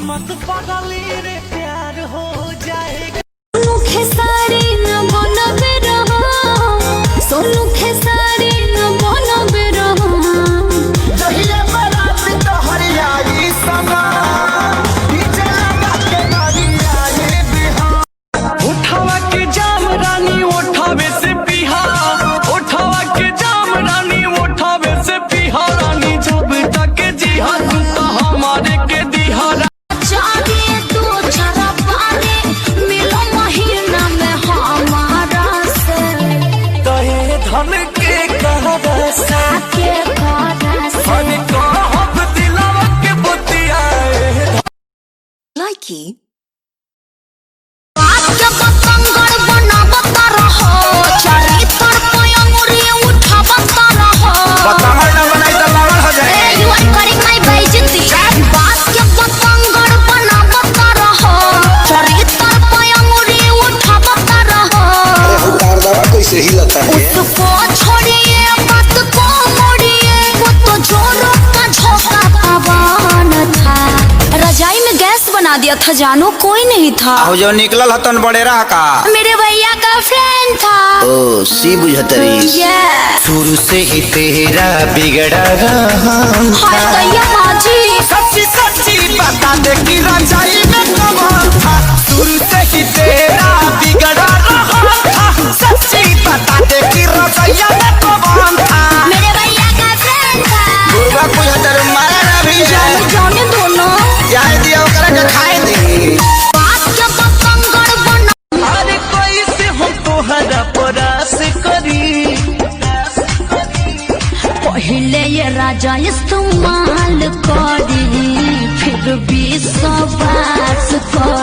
मत पागली रे प्यार हो जाएगा। सोनू खेसारी न बनबे रहो, सोनू खेसारी न बनबे रहो। जहिया बरात तो हरियाई समा डीजे लगा के हरियाई बिहार। उठावा के जाम रानी उठावे से पिहा, उठावा के जाम रानी उठावे से पिहा रानी। जब तक जिहा तू तो हमारे के दिहारा जागे तू जरा पानी मिलो महीना में हमारा से। कहे धन के कहरा से के करा से हनी कहब दिलावा के बुतियाए। लाइकी बात के बतंगड़ बनावत रहो, चरित्र पे अंगुरी उठावत रहो। बतंगड़ न बनाई तो पागल हो जाए। You are cutting my बेइज्जती। बात के बतंगड़ बनावत रहो, चरित्र पे अंगुरी उठावत रहो। उतार दवा कैसे हिलता है? उसको छोड़िए मत को मोड़िए, वो तो जोरों का झोंका पवन था। रजाई में गैस बना दिया था जानो, कोई नहीं था। आओ जो निकलल हतन बड़े रहा का मेरे भैया का फ्रेंड था। ओ सी बुझतरी। शुरू से ही तेरा बिगड़ा हम हाय दैया बाजी, सच्ची सच्ची बता दे कि रजाई में कमाल था। शुरू से ही तेरा बिगड़ा रहा था। सच्ची बता दे कि रजाई में कमाल था। मेरे भैया का फ्रेंड था। बुढ़वा बुझतर मारा ना भी जाए। जाने दो ना, जाए दिया ओकरा के खाए दे। बात के बतंगड़ बना। अरे कोई से हम तोहरा परास करी। पहले ये राजा इस्तेमाल करी, फिर भी सवास करी।